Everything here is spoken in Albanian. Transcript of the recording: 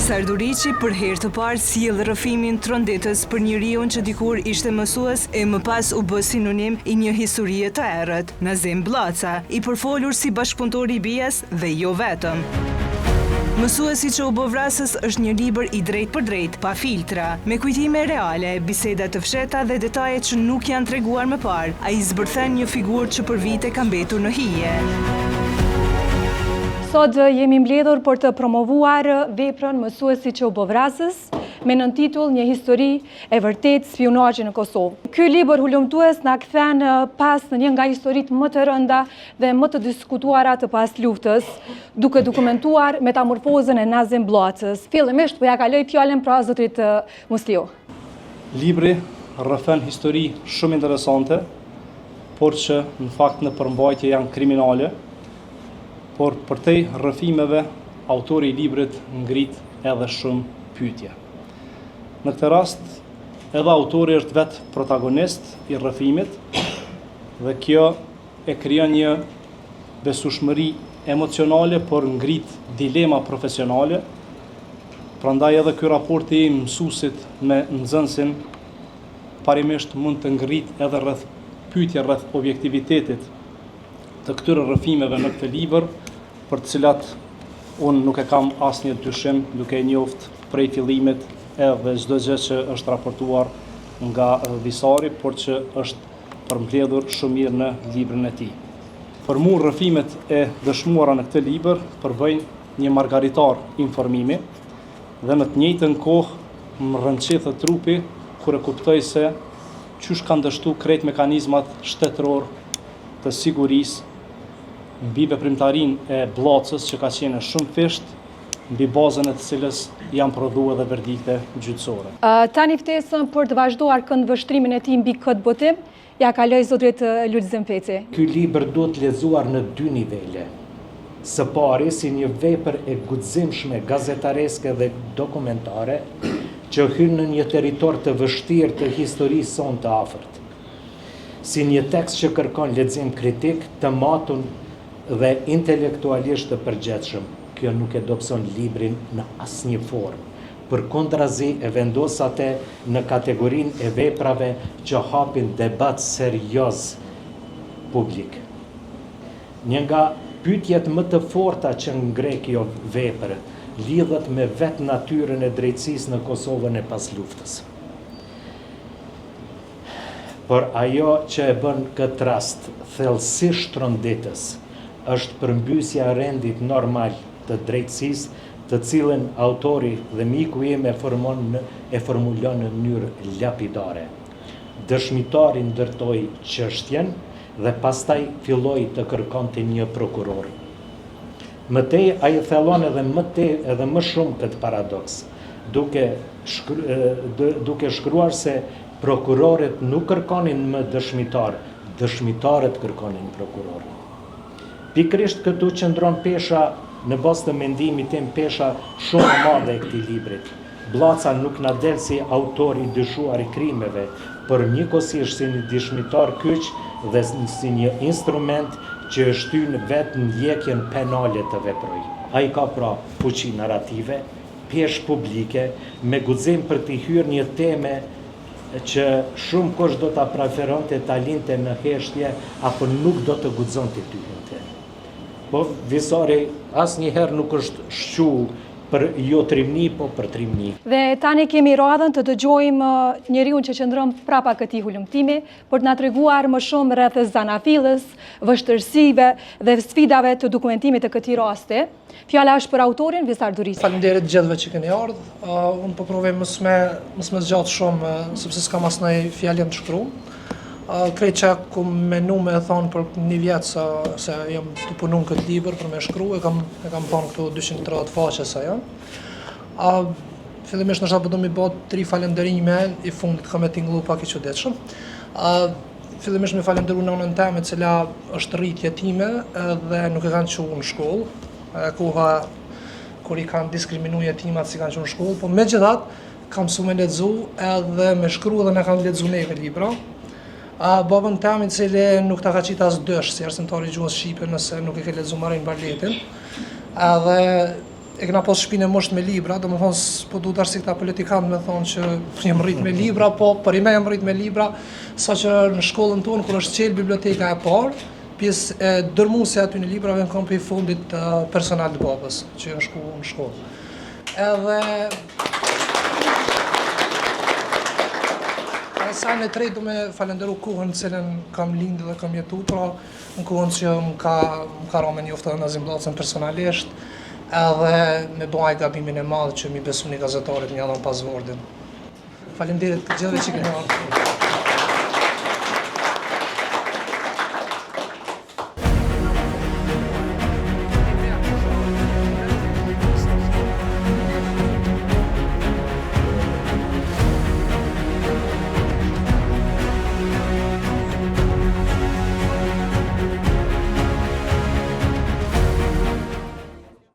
Visar Duriqi për herë të parë sjell rrëfimin Tronditës për njeriun që dikur ishte mësues e më pas u bë sinonim i një historie të errët. Nazim Blaca, i përfolur si bashkëpunëtor i BIA-s dhe jo vetëm. Mësuesi që u bë vrasës është një libër i drejt për drejt, pa filtra, me kujtime reale, biseda të fshehta dhe detaje që nuk janë treguar më parë. Ai zbërthen një figurë që për vite ka mbetur në hije. Sot jemi mbledhur për të promovuar veprën Mësuesi që u bë vrasës me nëntitull Një histori e vërtet spionazhi në Kosovë. Ky libër hulumtues na kthen pas në një nga historitë më të rënda dhe më të diskutuara të pas luftës, duke dokumentuar metamorfozën e Nazim Bllacës. Fillimisht po ja kaloj fjalën pra zotrit Musliu. Libri rrëfen histori shumë interesante, por që në fakt në përmbajtje janë kriminale. Por për te rrëfimeve, autori i librit ngrit edhe shumë pyetje. Në këtë rast, edhe autori është vetë protagonist i rrëfimit dhe kjo e krijon një besueshmëri emocionale, por ngrit dilema profesionale. Prandaj edhe ky raport i mësuesit me nxënësin parimisht mund të ngrit edhe rreth pyetje rreth objektivitetit të këtyre rrëfimeve në këtë libër, për të cilat unë nuk e kam asnjë dyshim, duke e njoft prej fillimit edhe çdo gjë që është raportuar nga Visari, por që është përmbledhur shumë mirë në librin e tij. Për mua rrëfimet e dëshmuara në këtë libër përbëjnë një margaritar informimi dhe në të njëjtën kohë më rënqithë trupi kur e kuptoj se qysh kanë dështu krejt mekanizmat shtetëror të sigurisë mbi veprimtarinë e Bllacës që ka qenë shumë fisht, mbi bazën e të cilës janë prodhuar edhe verdikte gjyqësore. Tani ftesën për të vazhduar këndvështrimin e tij mbi këtë botim, ja kaloj zotrit Lulzim Feci. Ky libër duhet lexuar në dy nivele. Së pari si një vepër e guximshme gazetareske dhe dokumentare që hyn në një territor të vështirë të historisë sonë të afërt. Si një tekst që kërkon lexim kritik, të matur dhe intelektualisht të përgjithshëm. Kjo nuk e dobëson librin në asnjë formë. Përkundrazi e vendos atë në kategorinë e veprave që hapin debat serioz publik. Një nga pyetjet më të forta që ngre kjo vepër lidhet me vetë natyrën e drejtësisë në Kosovën e pas luftës. Por ajo që e bën këtë rast thellësisht Tronditës është përmbysja e rendit normal të drejtësisë, të cilën autori dhe miku im e formulon në mënyrë lapidare. Dëshmitari ndërtoi çështjen dhe pastaj filloi të kërkonte një prokuror. Mëtej ai thellon edhe më shumë këtë paradoks, duke shkruar se prokurorët nuk kërkonin më dëshmitar, dëshmitarët kërkonin prokuror. Pikrisht këtu qëndron pesha, në bazë të mendimit tim, pesha shumë e madhe e këtij librit. Blaca nuk na del si autor i dyshuar i krimeve, por njëkohësisht si një dëshmitar kyç dhe si një instrument që e shtyn vetë ndjekjen penale të veproj. Ai ka pra fuqi narrative, peshë publike, me guxim për të hyrë një teme që shumë kush do ta preferonte ta linte në heshtje apo nuk do të guxonte ty hynte. Po Visari asnjëherë nuk është shqull për jo trimni, po për trimni. Dhe tani kemi radhën të dëgjojmë njeriun që qëndron prapa këtij hulumtimi për të na treguar më shumë rreth zanafillës, vështirësive dhe sfidave të dokumentimit të këtij rasti. Fjala është për autorin Visar Duriqi. Faleminderit gjithëve që keni ardhur. Unë po provoj mos më zgjat shumë sepse s'kam asnjë fjalë të shkruar. Krejt që ku menu me thonë për një vjetë se jam të punu në këtë libër për me shkru, e kam panë këtu 230 faqe sa janë. Fillimisht nështë apë do mi botë 3 falenderime, i fundit kam e tinglu pak i qëdetshëm. Fillimisht me falenderu në nënën teme, cila është rritje time dhe nuk e kanë qenë në shkollë. Koha kur i kanë diskriminu jetimat si kanë qenë në shkollë, po me gjithat kam su me lexu edhe me shkru dhe me kanë lexu neve libra. Babën temi cili nuk ta ka qitë as dësh si arsimtari i gjuhës shqipe nëse nuk e ke lexuar Marin Barletin. Edhe e kena pas shpinë e mosht me libra, do më thonë s'po du dash si këta politikanë me thonë që jem rrit me libra, po për i me jem rrit me libra, sa që në shkollën tonë, kur është qelë biblioteka e parë, pjesë e dërmuese aty në librave në kam për i fundit personal të babës, që në shku në shkollë. Edhe sa në tretë du me falenderu kohën në cilën kam lindë dhe kam jetu, pra në kohën që më ka rame njoftë dhe Nazim Bllacën personalisht, edhe me bëj gabimin e madh që mi besu një gazetarit një adhon pas vordin. Faleminderit të gjithëve që keni ardhur.